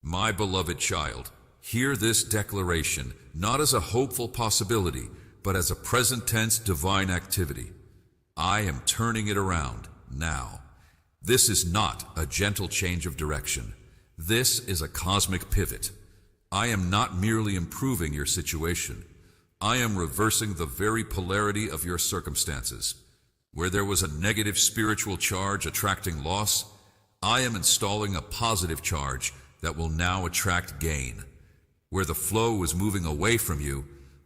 My beloved child, hear this declaration not as a hopeful possibility, but as a present tense divine activity. I am turning it around now. This is not a gentle change of direction. This is a cosmic pivot. I am not merely improving your situation. I am reversing the very polarity of your circumstances. Where there was a negative spiritual charge attracting loss, I am installing a positive charge that will now attract gain. Where the flow was moving away from you,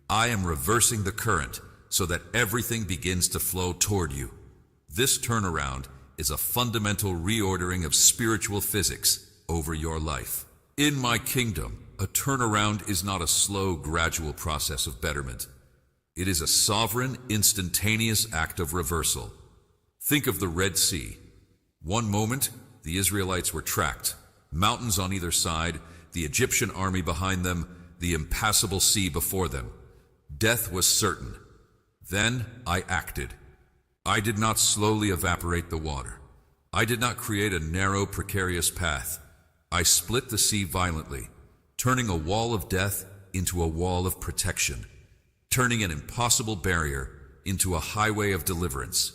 I am reversing the current so that everything begins to flow toward you. This turnaround is a fundamental reordering of spiritual physics over your life. In my kingdom, a turnaround is not a slow, gradual process of betterment. It is a sovereign, instantaneous act of reversal. Think of the Red Sea. One moment, the Israelites were tracked. Mountains on either side, the Egyptian army behind them, the impassable sea before them. Death was certain. Then I acted. I did not slowly evaporate the water. I did not create a narrow, precarious path. I split the sea violently, turning a wall of death into a wall of protection, turning an impossible barrier into a highway of deliverance.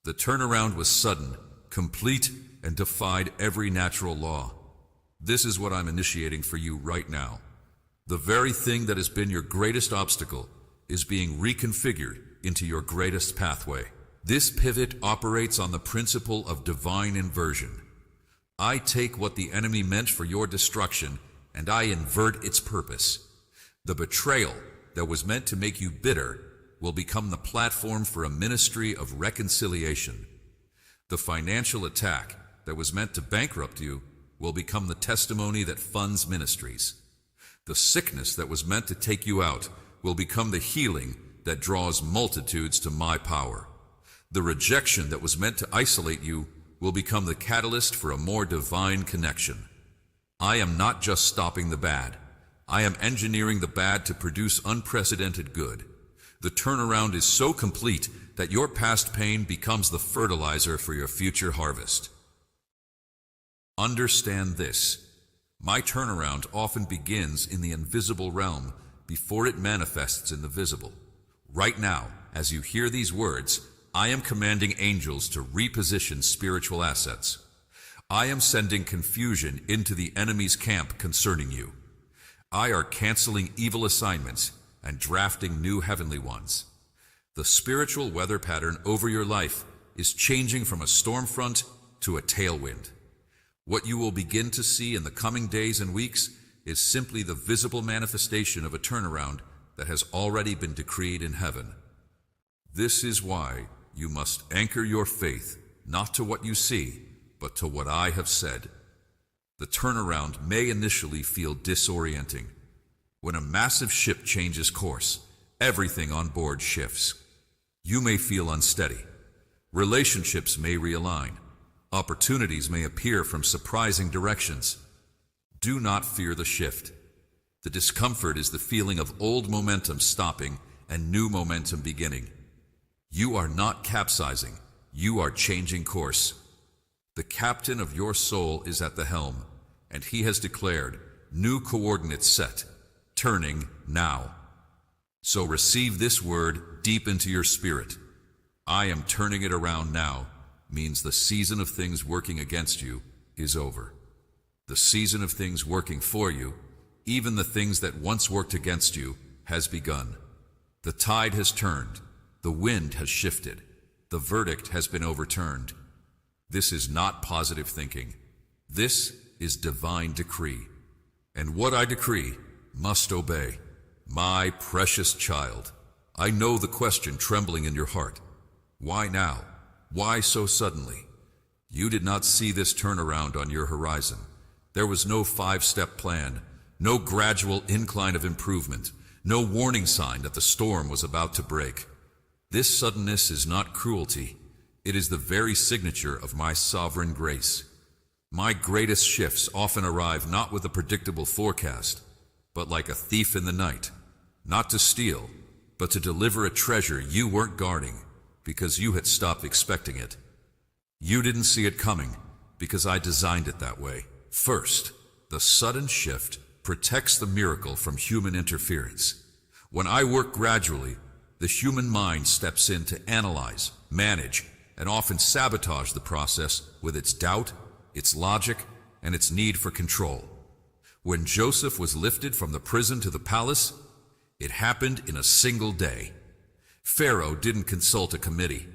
The turnaround was sudden, complete, and defied every natural law. This is what I'm initiating for you right now. The very thing that has been your greatest obstacle is being reconfigured into your greatest pathway. This pivot operates on the principle of divine inversion. I take what the enemy meant for your destruction and I invert its purpose. The betrayal that was meant to make you bitter will become the platform for a ministry of reconciliation. The financial attack that was meant to bankrupt you will become the testimony that funds ministries. The sickness that was meant to take you out will become the healing that draws multitudes to my power. The rejection that was meant to isolate you will become the catalyst for a more divine connection. I am not just stopping the bad. I am engineering the bad to produce unprecedented good. The turnaround is so complete that your past pain becomes the fertilizer for your future harvest. Understand this. My turnaround often begins in the invisible realm before it manifests in the visible. Right now, as you hear these words, I am commanding angels to reposition spiritual assets. I am sending confusion into the enemy's camp concerning you. I are canceling evil assignments and drafting new heavenly ones. The spiritual weather pattern over your life is changing from a storm front to a tailwind. What you will begin to see in the coming days and weeks is simply the visible manifestation of a turnaround that has already been decreed in heaven. This is why you must anchor your faith not to what you see, but to what I have said. The turnaround may initially feel disorienting. When a massive ship changes course, everything on board shifts. You may feel unsteady. Relationships may realign. Opportunities may appear from surprising directions. Do not fear the shift. The discomfort is the feeling of old momentum stopping and new momentum beginning. You are not capsizing. You are changing course. The captain of your soul is at the helm, and he has declared, new coordinates set, turning now. So receive this word deep into your spirit. I am turning it around now means the season of things working against you is over. The season of things working for you, even the things that once worked against you, has begun. The tide has turned. The wind has shifted. The verdict has been overturned. This is not positive thinking. This is divine decree. And what I decree must obey. My precious child, I know the question trembling in your heart. Why now? Why so suddenly? You did not see this turnaround on your horizon. There was no 5-step plan, no gradual incline of improvement, no warning sign that the storm was about to break. This suddenness is not cruelty. It is the very signature of my sovereign grace. My greatest shifts often arrive not with a predictable forecast, but like a thief in the night, not to steal, but to deliver a treasure you weren't guarding because you had stopped expecting it. You didn't see it coming because I designed it that way. First, the The sudden shift protects the miracle from human interference. When I work gradually, the human mind steps in to analyze, manage, and often sabotage the process with its doubt, its logic, and its need for control. When Joseph was lifted from the prison to the palace, it happened in a single day. Pharaoh didn't consult a committee.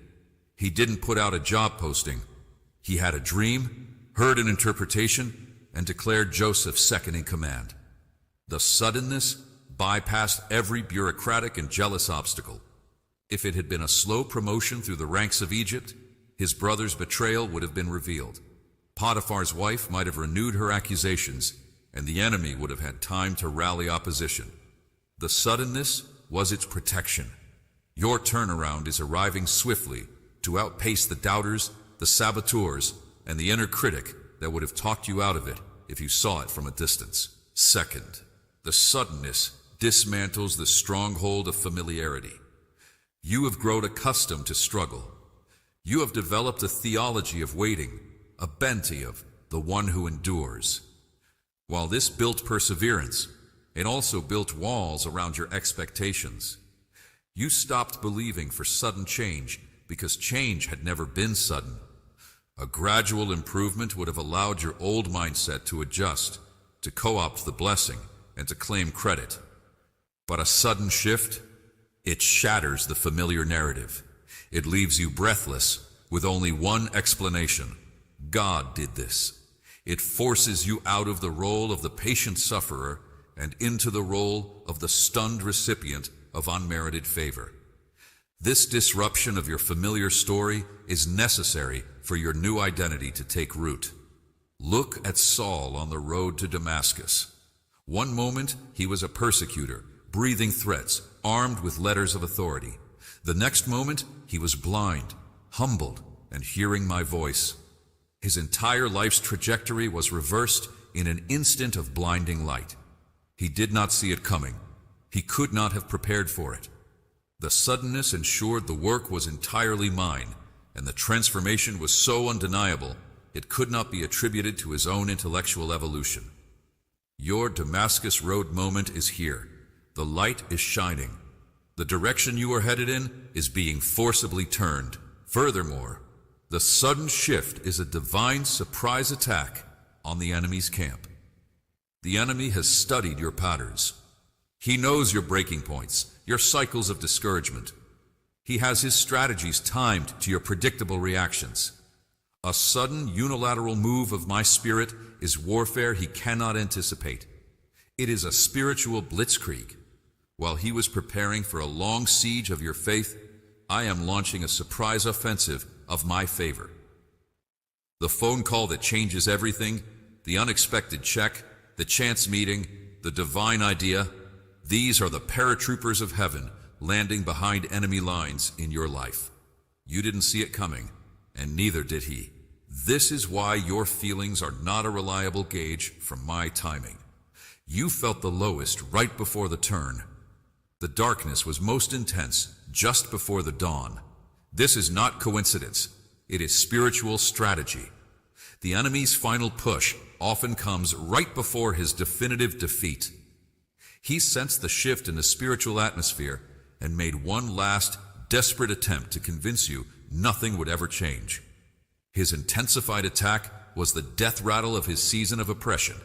He didn't put out a job posting. He had a dream, heard an interpretation, and declared Joseph second in command. The suddenness bypassed every bureaucratic and jealous obstacle. If it had been a slow promotion through the ranks of Egypt, his brother's betrayal would have been revealed. Potiphar's wife might have renewed her accusations, and the enemy would have had time to rally opposition. The suddenness was its protection. Your turnaround is arriving swiftly to outpace the doubters, the saboteurs, and the inner critic that would have talked you out of it if you saw it from a distance. Second, the suddenness dismantles the stronghold of familiarity. You have grown accustomed to struggle. You have developed a theology of waiting, a bente of the one who endures. While this built perseverance, it also built walls around your expectations. You stopped believing for sudden change because change had never been sudden. A gradual improvement would have allowed your old mindset to adjust, to co-opt the blessing, and to claim credit. But a sudden shift, it shatters the familiar narrative. It leaves you breathless with only one explanation. God did this. It forces you out of the role of the patient sufferer and into the role of the stunned recipient of unmerited favor. This disruption of your familiar story is necessary for your new identity to take root. Look at Saul on the road to Damascus. One moment he was a persecutor, breathing threats, armed with letters of authority. The next moment he was blind, humbled, and hearing my voice. His entire life's trajectory was reversed in an instant of blinding light. He did not see it coming. He could not have prepared for it. The suddenness ensured the work was entirely mine, and the transformation was so undeniable it could not be attributed to his own intellectual evolution. Your Damascus Road moment is here. The light is shining. The direction you are headed in is being forcibly turned. Furthermore, the sudden shift is a divine surprise attack on the enemy's camp. The enemy has studied your patterns. He knows your breaking points, your cycles of discouragement. He has his strategies timed to your predictable reactions. A sudden unilateral move of my spirit is warfare he cannot anticipate. It is a spiritual blitzkrieg. While he was preparing for a long siege of your faith, I am launching a surprise offensive of my favor. The phone call that changes everything, the unexpected check, the chance meeting, the divine idea, these are the paratroopers of heaven landing behind enemy lines in your life. You didn't see it coming, and neither did he. This is why your feelings are not a reliable gauge from my timing. You felt the lowest right before the turn. The darkness was most intense just before the dawn. This is not coincidence. It is spiritual strategy. The enemy's final push often comes right before his definitive defeat. He sensed the shift in the spiritual atmosphere and made one last, desperate attempt to convince you nothing would ever change. His intensified attack was the death rattle of his season of oppression,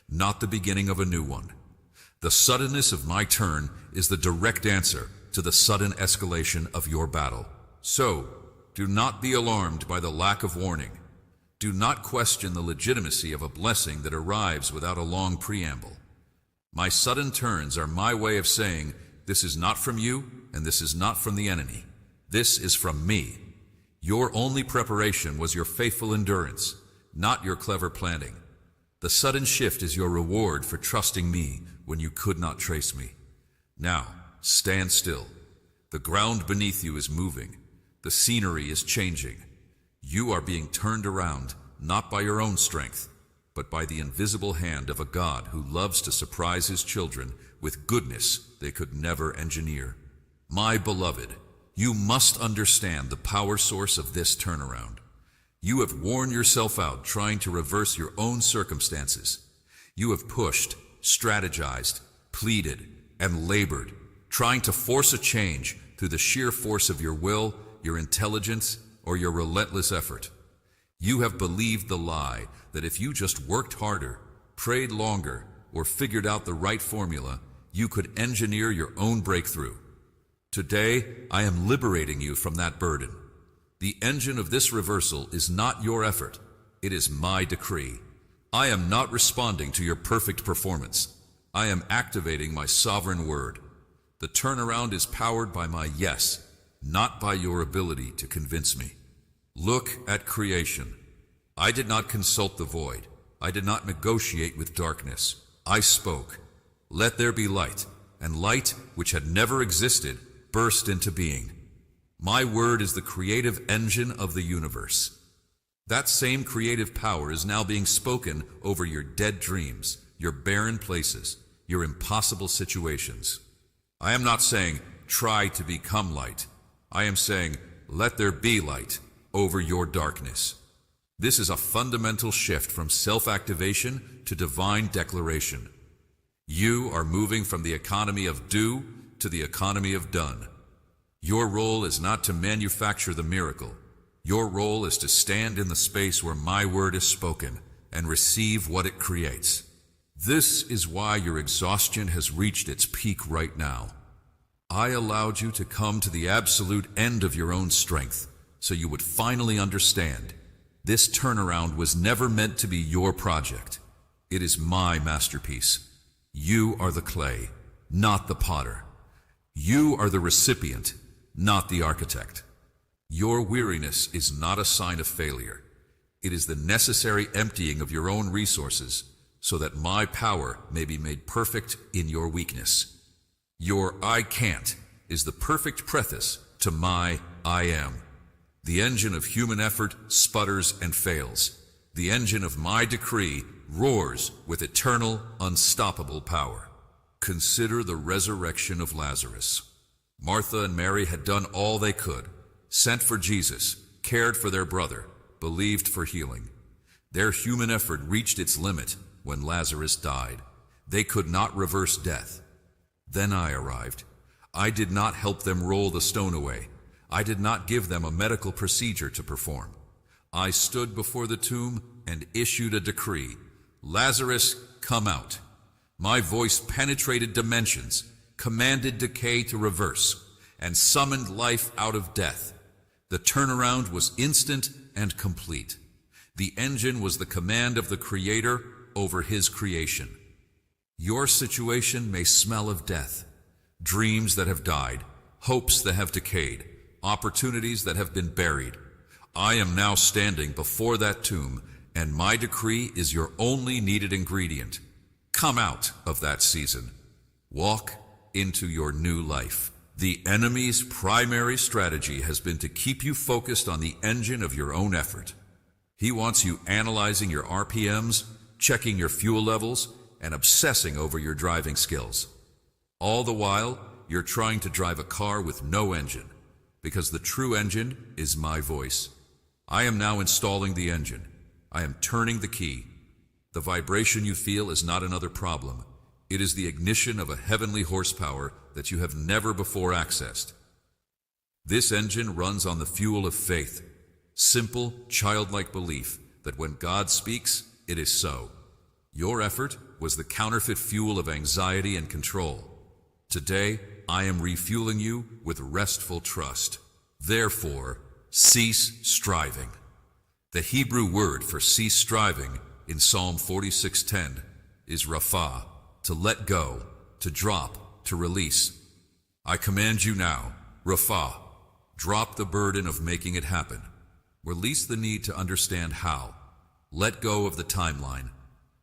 not the beginning of a new one. The suddenness of my turn is the direct answer to the sudden escalation of your battle. So, do not be alarmed by the lack of warning. Do not question the legitimacy of a blessing that arrives without a long preamble. My sudden turns are my way of saying, this is not from you, and this is not from the enemy. This is from me. Your only preparation was your faithful endurance, not your clever planning. The sudden shift is your reward for trusting me when you could not trace me. Now, stand still. The ground beneath you is moving. The scenery is changing. You are being turned around, not by your own strength, but by the invisible hand of a God who loves to surprise his children with goodness they could never engineer. My beloved, you must understand the power source of this turnaround. You have worn yourself out trying to reverse your own circumstances. You have pushed, strategized, pleaded, and labored, trying to force a change through the sheer force of your will, your intelligence, or your relentless effort. You have believed the lie that if you just worked harder, prayed longer, or figured out the right formula, you could engineer your own breakthrough. Today, I am liberating you from that burden. The engine of this reversal is not your effort. It is my decree. I am not responding to your perfect performance. I am activating my sovereign word. The turnaround is powered by my yes, not by your ability to convince me. Look at creation. I did not consult the void. I did not negotiate with darkness. I spoke. Let there be light, and light, which had never existed, burst into being. My word is the creative engine of the universe. That same creative power is now being spoken over your dead dreams, your barren places, your impossible situations. I am not saying, try to become light. I am saying, let there be light over your darkness. This is a fundamental shift from self-activation to divine declaration. You are moving from the economy of do to the economy of done. Your role is not to manufacture the miracle. Your role is to stand in the space where my word is spoken and receive what it creates. This is why your exhaustion has reached its peak right now. I allowed you to come to the absolute end of your own strength so you would finally understand. This turnaround was never meant to be your project. It is my masterpiece. You are the clay, not the potter. You are the recipient, not the architect. Your weariness is not a sign of failure. It is the necessary emptying of your own resources so that my power may be made perfect in your weakness. Your I can't is the perfect preface to my I am. The engine of human effort sputters and fails. The engine of my decree roars with eternal, unstoppable power. Consider the resurrection of Lazarus. Martha and Mary had done all they could, sent for Jesus, cared for their brother, believed for healing. Their human effort reached its limit when Lazarus died. They could not reverse death. Then I arrived. I did not help them roll the stone away. I did not give them a medical procedure to perform. I stood before the tomb and issued a decree. Lazarus, come out. My voice penetrated dimensions, commanded decay to reverse, and summoned life out of death. The turnaround was instant and complete. The engine was the command of the Creator over His creation. Your situation may smell of death, dreams that have died, hopes that have decayed, opportunities that have been buried. I am now standing before that tomb, and my decree is your only needed ingredient. Come out of that season. Walk into your new life. The enemy's primary strategy has been to keep you focused on the engine of your own effort. He wants you analyzing your RPMs, checking your fuel levels, and obsessing over your driving skills. All the while, you're trying to drive a car with no engine, because the true engine is my voice. I am now installing the engine. I am turning the key. The vibration you feel is not another problem. It is the ignition of a heavenly horsepower that you have never before accessed. This engine runs on the fuel of faith, simple, childlike belief that when God speaks, it is so. Your effort was the counterfeit fuel of anxiety and control. Today, I am refueling you with restful trust. Therefore, cease striving. The Hebrew word for cease striving in Psalm 46:10 is rapha, to let go, to drop, to release. I command you now, rapha, drop the burden of making it happen. Release the need to understand how. Let go of the timeline.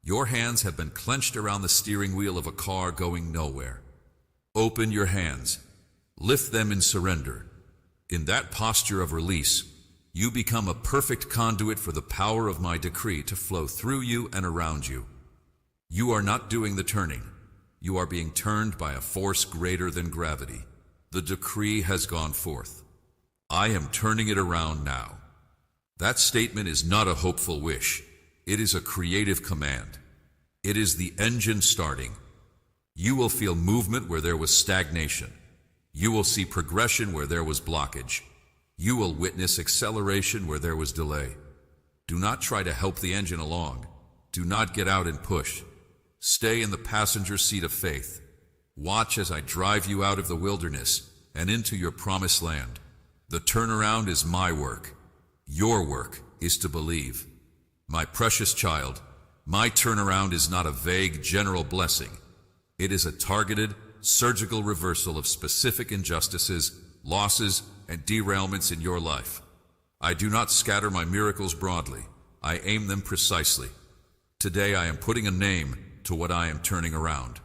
Your hands have been clenched around the steering wheel of a car going nowhere. Open your hands. Lift them in surrender. In that posture of release, you become a perfect conduit for the power of my decree to flow through you and around you. You are not doing the turning. You are being turned by a force greater than gravity. The decree has gone forth. I am turning it around now. That statement is not a hopeful wish. It is a creative command. It is the engine starting. You will feel movement where there was stagnation. You will see progression where there was blockage. You will witness acceleration where there was delay. Do not try to help the engine along. Do not get out and push. Stay in the passenger seat of faith. Watch as I drive you out of the wilderness and into your promised land. The turnaround is my work. Your work is to believe. My precious child, my turnaround is not a vague general blessing. It is a targeted, surgical reversal of specific injustices, losses, and derailments in your life. I do not scatter my miracles broadly. I aim them precisely. Today I am putting a name to what I am turning around.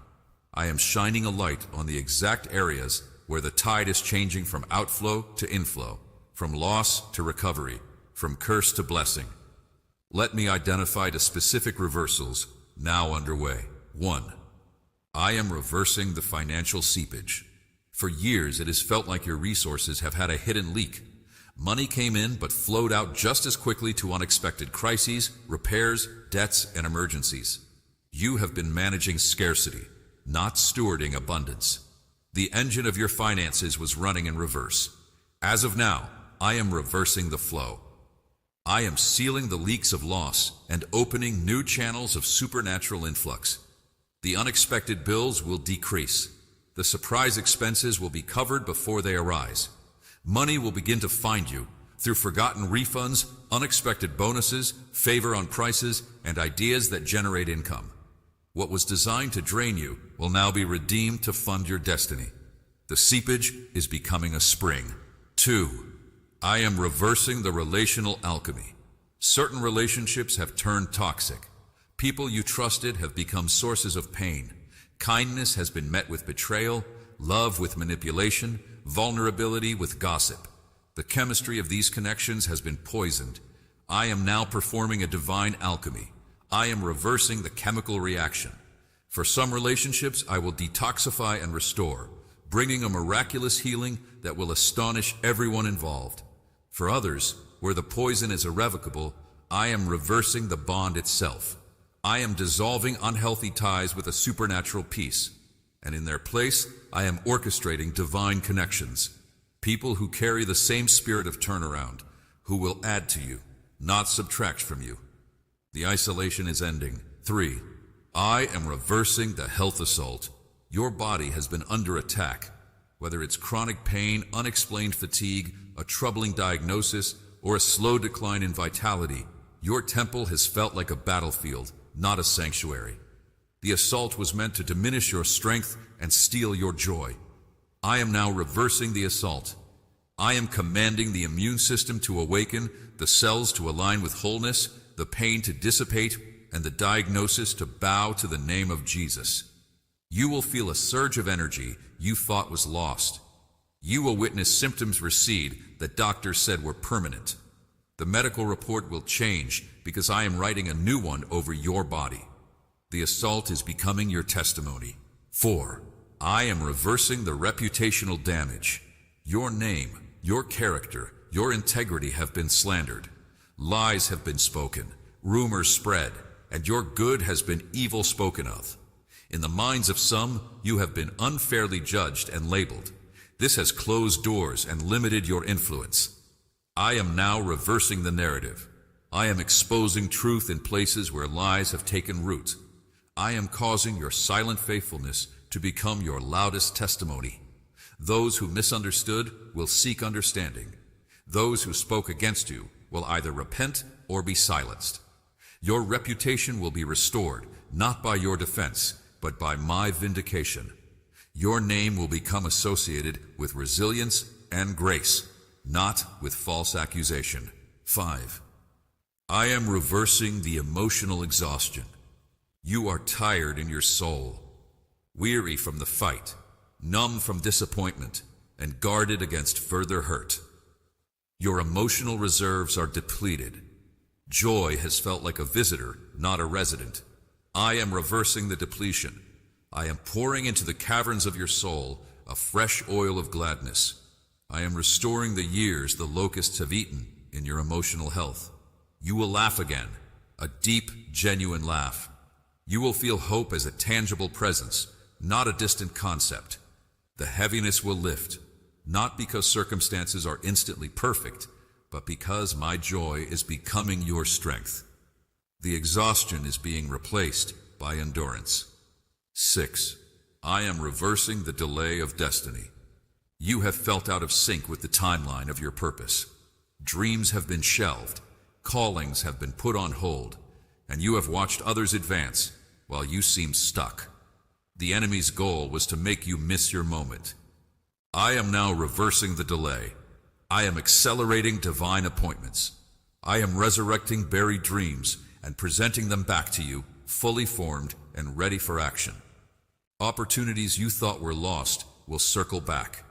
I am shining a light on the exact areas where the tide is changing from outflow to inflow, from loss to recovery, from curse to blessing. Let me identify the specific reversals now underway. 1. I am reversing the financial seepage. For years it has felt like your resources have had a hidden leak. Money came in but flowed out just as quickly to unexpected crises, repairs, debts, and emergencies. You have been managing scarcity, not stewarding abundance. The engine of your finances was running in reverse. As of now, I am reversing the flow. I am sealing the leaks of loss and opening new channels of supernatural influx. The unexpected bills will decrease. The surprise expenses will be covered before they arise. Money will begin to find you through forgotten refunds, unexpected bonuses, favor on prices, and ideas that generate income. What was designed to drain you will now be redeemed to fund your destiny. The seepage is becoming a spring. 2. I am reversing the relational alchemy. Certain relationships have turned toxic. People you trusted have become sources of pain. Kindness has been met with betrayal, love with manipulation, vulnerability with gossip. The chemistry of these connections has been poisoned. I am now performing a divine alchemy. I am reversing the chemical reaction. For some relationships, I will detoxify and restore, bringing a miraculous healing that will astonish everyone involved. For others, where the poison is irrevocable, I am reversing the bond itself. I am dissolving unhealthy ties with a supernatural peace, and in their place, I am orchestrating divine connections. People who carry the same spirit of turnaround, who will add to you, not subtract from you. The isolation is ending. 3. I am reversing the health assault. Your body has been under attack. Whether it's chronic pain, unexplained fatigue, a troubling diagnosis, or a slow decline in vitality, your temple has felt like a battlefield, not a sanctuary. The assault was meant to diminish your strength and steal your joy. I am now reversing the assault. I am commanding the immune system to awaken, the cells to align with wholeness, the pain to dissipate, and the diagnosis to bow to the name of Jesus. You will feel a surge of energy you thought was lost. You will witness symptoms recede that doctors said were permanent. The medical report will change because I am writing a new one over your body. The assault is becoming your testimony. 4. I am reversing the reputational damage. Your name, your character, your integrity have been slandered. Lies have been spoken, rumors spread, and your good has been evil spoken of. In the minds of some, you have been unfairly judged and labeled. This has closed doors and limited your influence. I am now reversing the narrative. I am exposing truth in places where lies have taken root. I am causing your silent faithfulness to become your loudest testimony. Those who misunderstood will seek understanding. Those who spoke against you will either repent or be silenced. Your reputation will be restored, not by your defense, but by my vindication. Your name will become associated with resilience and grace, not with false accusation. 5. I am reversing the emotional exhaustion. You are tired in your soul, weary from the fight, numb from disappointment, and guarded against further hurt. Your emotional reserves are depleted. Joy has felt like a visitor, not a resident. I am reversing the depletion. I am pouring into the caverns of your soul a fresh oil of gladness. I am restoring the years the locusts have eaten in your emotional health. You will laugh again, a deep, genuine laugh. You will feel hope as a tangible presence, not a distant concept. The heaviness will lift, not because circumstances are instantly perfect, but because my joy is becoming your strength. The exhaustion is being replaced by endurance. 6. I am reversing the delay of destiny. You have felt out of sync with the timeline of your purpose. Dreams have been shelved, callings have been put on hold, and you have watched others advance while you seem stuck. The enemy's goal was to make you miss your moment. I am now reversing the delay. I am accelerating divine appointments. I am resurrecting buried dreams and presenting them back to you, fully formed and ready for action. Opportunities you thought were lost will circle back.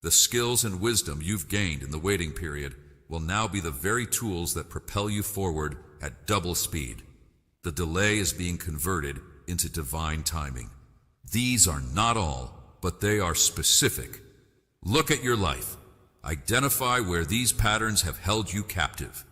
The skills and wisdom you've gained in the waiting period will now be the very tools that propel you forward at double speed. The delay is being converted into divine timing. These are not all, but they are specific. Look at your life. Identify where these patterns have held you captive.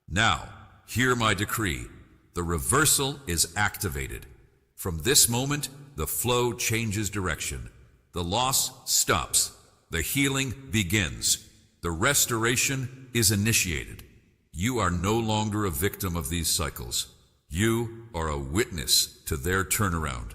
Now, hear my decree. The reversal is activated. From this moment, the flow changes direction. The loss stops. The healing begins. The restoration is initiated. You are no longer a victim of these cycles. You are a witness to their turnaround.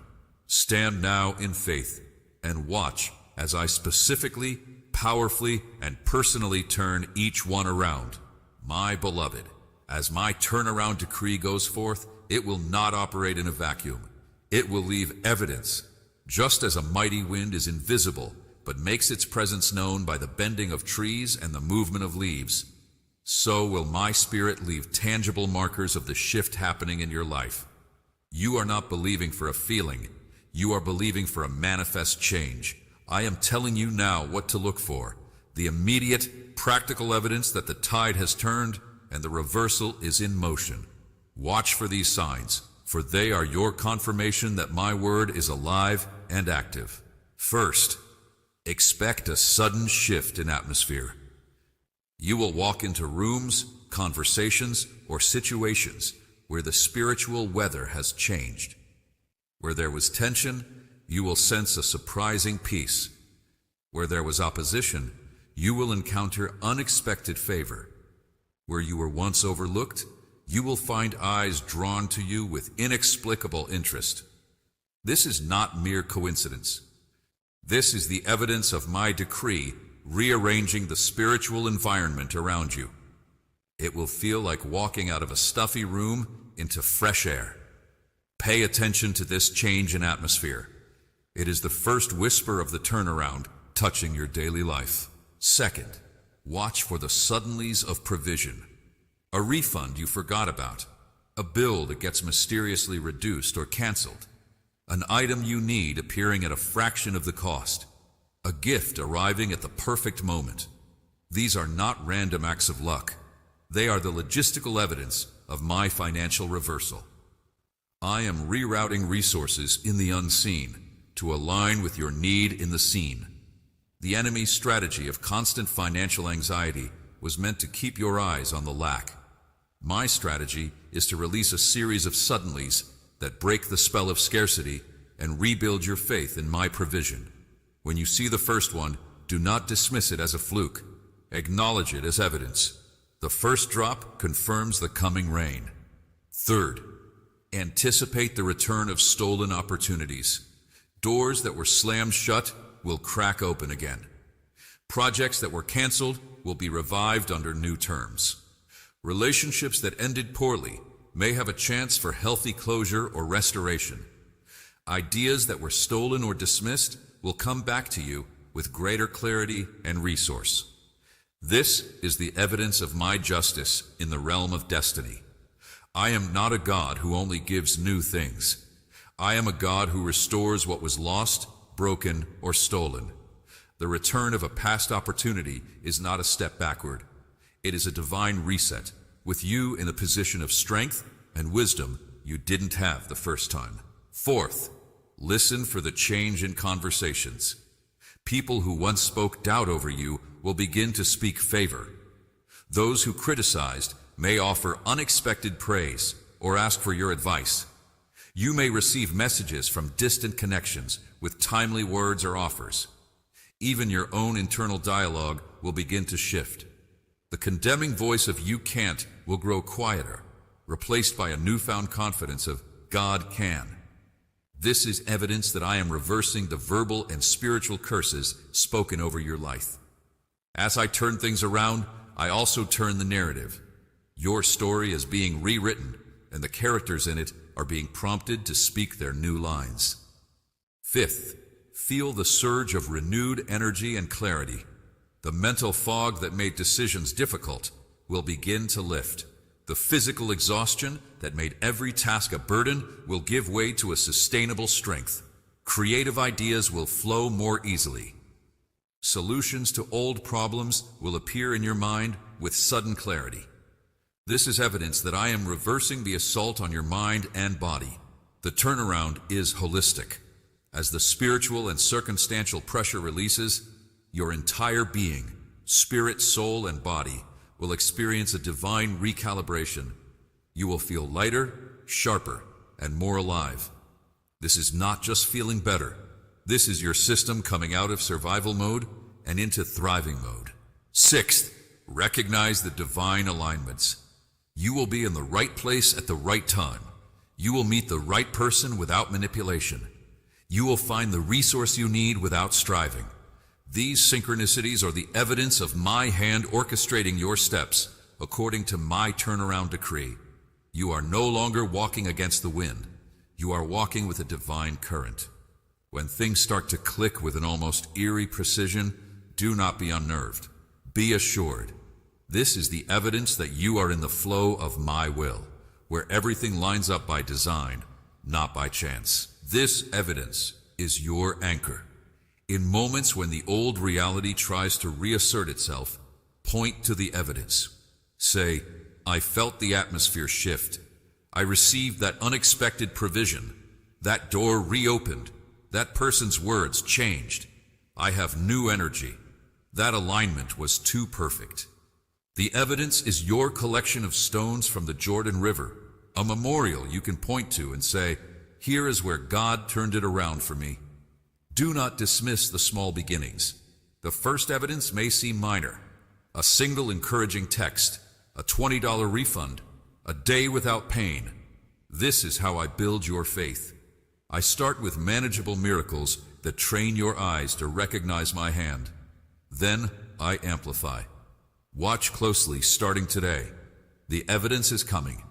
Stand now in faith and watch as I specifically, powerfully, and personally turn each one around. My beloved, as my turnaround decree goes forth, it will not operate in a vacuum. It will leave evidence. Just as a mighty wind is invisible, but makes its presence known by the bending of trees and the movement of leaves, so will my spirit leave tangible markers of the shift happening in your life. You are not believing for a feeling. You are believing for a manifest change. I am telling you now what to look for. The immediate, practical evidence that the tide has turned and the reversal is in motion. Watch for these signs, for they are your confirmation that my word is alive and active. First, expect a sudden shift in atmosphere. You will walk into rooms, conversations, or situations where the spiritual weather has changed. Where there was tension, you will sense a surprising peace. Where there was opposition, you will encounter unexpected favor. Where you were once overlooked, you will find eyes drawn to you with inexplicable interest. This is not mere coincidence. This is the evidence of my decree rearranging the spiritual environment around you. It will feel like walking out of a stuffy room into fresh air. Pay attention to this change in atmosphere. It is the first whisper of the turnaround touching your daily life. Second, watch for the suddenlies of provision. A refund you forgot about. A bill that gets mysteriously reduced or canceled. An item you need appearing at a fraction of the cost. A gift arriving at the perfect moment. These are not random acts of luck. They are the logistical evidence of my financial reversal. I am rerouting resources in the unseen to align with your need in the seen. The enemy's strategy of constant financial anxiety was meant to keep your eyes on the lack. My strategy is to release a series of suddenlies that break the spell of scarcity and rebuild your faith in my provision. When you see the first one, do not dismiss it as a fluke. Acknowledge it as evidence. The first drop confirms the coming rain. Third, anticipate the return of stolen opportunities. Doors that were slammed shut will crack open again. Projects that were canceled will be revived under new terms. Relationships that ended poorly may have a chance for healthy closure or restoration. Ideas that were stolen or dismissed will come back to you with greater clarity and resource. This is the evidence of my justice in the realm of destiny. I am not a God who only gives new things. I am a God who restores what was lost, broken, or stolen. The return of a past opportunity is not a step backward. It is a divine reset, with you in a position of strength and wisdom you didn't have the first time. Fourth, listen for the change in conversations. People who once spoke doubt over you will begin to speak favor. Those who criticized may offer unexpected praise or ask for your advice. You may receive messages from distant connections with timely words or offers. Even your own internal dialogue will begin to shift. The condemning voice of "you can't" will grow quieter, replaced by a newfound confidence of "God can." This is evidence that I am reversing the verbal and spiritual curses spoken over your life. As I turn things around, I also turn the narrative. Your story is being rewritten, and the characters in it are being prompted to speak their new lines. Fifth, feel the surge of renewed energy and clarity. The mental fog that made decisions difficult will begin to lift. The physical exhaustion that made every task a burden will give way to a sustainable strength. Creative ideas will flow more easily. Solutions to old problems will appear in your mind with sudden clarity. This is evidence that I am reversing the assault on your mind and body. The turnaround is holistic. As the spiritual and circumstantial pressure releases, your entire being, spirit, soul, and body will experience a divine recalibration. You will feel lighter, sharper, and more alive. This is not just feeling better. This is your system coming out of survival mode and into thriving mode. Sixth, recognize the divine alignments. You will be in the right place at the right time. You will meet the right person without manipulation. You will find the resource you need without striving. These synchronicities are the evidence of my hand orchestrating your steps according to my turnaround decree. You are no longer walking against the wind. You are walking with a divine current. When things start to click with an almost eerie precision, do not be unnerved. Be assured. This is the evidence that you are in the flow of my will, where everything lines up by design, not by chance. This evidence is your anchor. In moments when the old reality tries to reassert itself, point to the evidence. Say, I felt the atmosphere shift. I received that unexpected provision. That door reopened. That person's words changed. I have new energy. That alignment was too perfect. The evidence is your collection of stones from the Jordan River, a memorial you can point to and say, here is where God turned it around for me. Do not dismiss the small beginnings. The first evidence may seem minor. A single encouraging text, a $20 refund, a day without pain. This is how I build your faith. I start with manageable miracles that train your eyes to recognize my hand. Then I amplify. Watch closely starting today. The evidence is coming.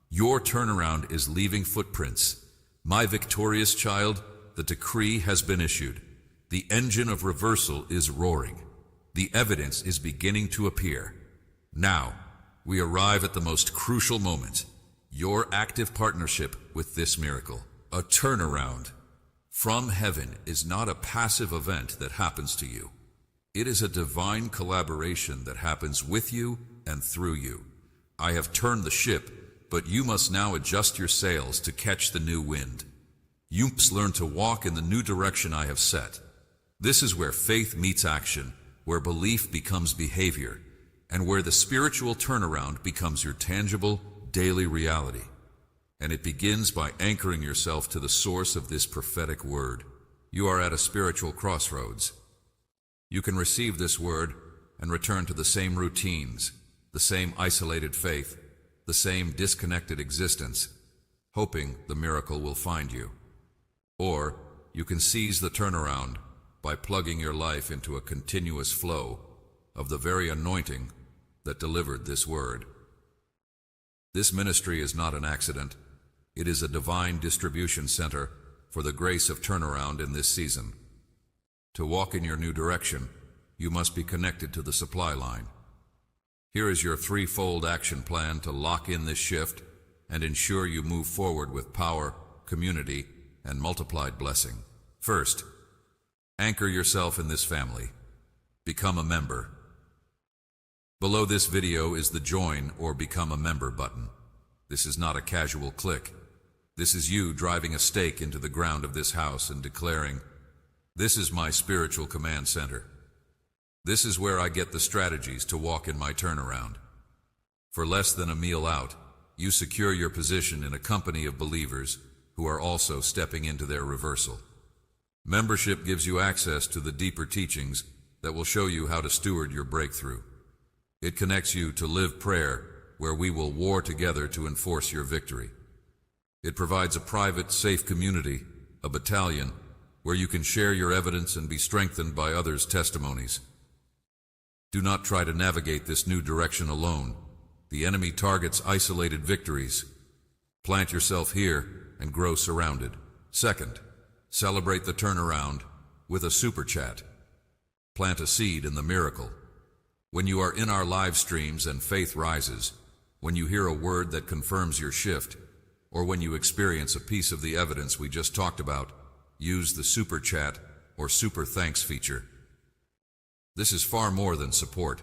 Your turnaround is leaving footprints. My victorious child, the decree has been issued. The engine of reversal is roaring. The evidence is beginning to appear. Now, we arrive at the most crucial moment, your active partnership with this miracle. A turnaround from heaven is not a passive event that happens to you. It is a divine collaboration that happens with you and through you. I have turned the ship, but you must now adjust your sails to catch the new wind. You must learn to walk in the new direction I have set. This is where faith meets action, where belief becomes behavior, and where the spiritual turnaround becomes your tangible, daily reality. And it begins by anchoring yourself to the source of this prophetic word. You are at a spiritual crossroads. You can receive this word and return to the same routines, the same isolated faith, the same disconnected existence, hoping the miracle will find you. Or you can seize the turnaround by plugging your life into a continuous flow of the very anointing that delivered this word. This ministry is not an accident. It is a divine distribution center for the grace of turnaround in this season. To walk in your new direction, you must be connected to the supply line. Here is your threefold action plan to lock in this shift and ensure you move forward with power, community, and multiplied blessing. First, anchor yourself in this family. Become a member. Below this video is the Join or Become a Member button. This is not a casual click. This is you driving a stake into the ground of this house and declaring, "This is my spiritual command center. This is where I get the strategies to walk in my turnaround." For less than a meal out, you secure your position in a company of believers who are also stepping into their reversal. Membership gives you access to the deeper teachings that will show you how to steward your breakthrough. It connects you to Live Prayer, where we will war together to enforce your victory. It provides a private, safe community, a battalion, where you can share your evidence and be strengthened by others' testimonies. Do not try to navigate this new direction alone. The enemy targets isolated victories. Plant yourself here and grow surrounded. Second, celebrate the turnaround with a super chat. Plant a seed in the miracle. When you are in our live streams and faith rises, when you hear a word that confirms your shift, or when you experience a piece of the evidence we just talked about, use the super chat or super thanks feature. This is far more than support.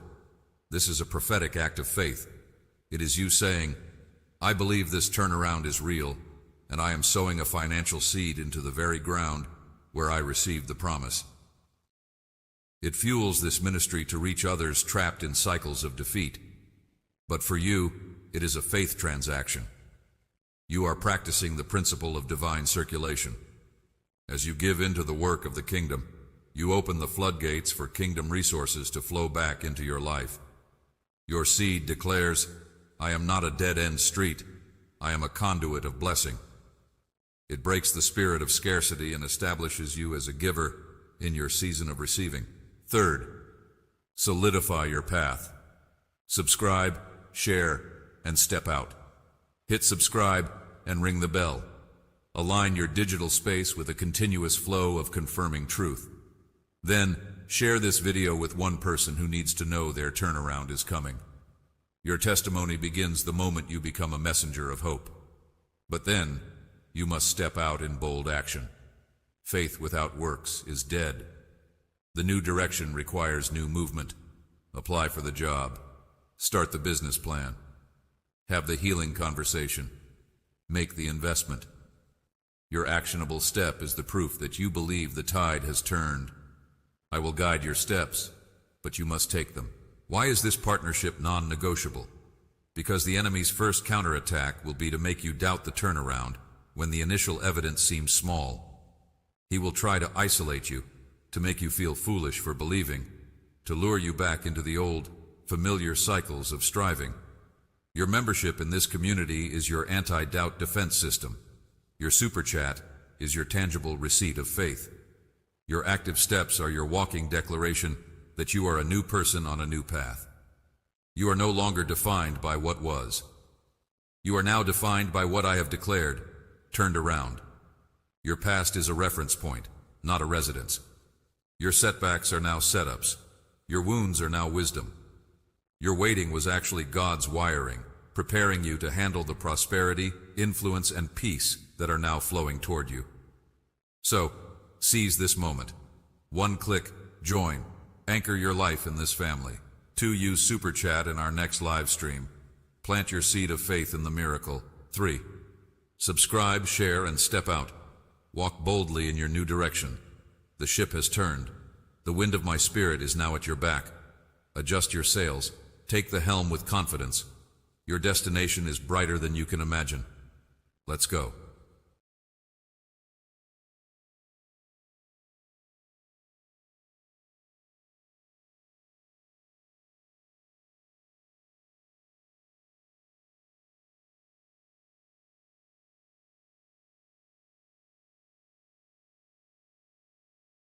This is a prophetic act of faith. It is you saying, I believe this turnaround is real, and I am sowing a financial seed into the very ground where I received the promise. It fuels this ministry to reach others trapped in cycles of defeat. But for you, it is a faith transaction. You are practicing the principle of divine circulation. As you give into the work of the kingdom, you open the floodgates for kingdom resources to flow back into your life. Your seed declares, I am not a dead-end street, I am a conduit of blessing. It breaks the spirit of scarcity and establishes you as a giver in your season of receiving. Third, solidify your path. Subscribe, share, and step out. Hit subscribe and ring the bell. Align your digital space with a continuous flow of confirming truth. Then, share this video with one person who needs to know their turnaround is coming. Your testimony begins the moment you become a messenger of hope. But then, you must step out in bold action. Faith without works is dead. The new direction requires new movement. Apply for the job. Start the business plan. Have the healing conversation. Make the investment. Your actionable step is the proof that you believe the tide has turned. I will guide your steps, but you must take them. Why is this partnership non-negotiable? Because the enemy's first counterattack will be to make you doubt the turnaround when the initial evidence seems small. He will try to isolate you, to make you feel foolish for believing, to lure you back into the old, familiar cycles of striving. Your membership in this community is your anti-doubt defense system. Your super chat is your tangible receipt of faith. Your active steps are your walking declaration that you are a new person on a new path. You are no longer defined by what was. You are now defined by what I have declared, turned around. Your past is a reference point, not a residence. Your setbacks are now setups. Your wounds are now wisdom. Your waiting was actually God's wiring, preparing you to handle the prosperity, influence, and peace that are now flowing toward you. So, seize this moment. 1 click, join. Anchor your life in this family. 2, use Super Chat in our next live stream. Plant your seed of faith in the miracle. 3, subscribe, share, and step out. Walk boldly in your new direction. The ship has turned. The wind of my spirit is now at your back. Adjust your sails. Take the helm with confidence. Your destination is brighter than you can imagine. Let's go.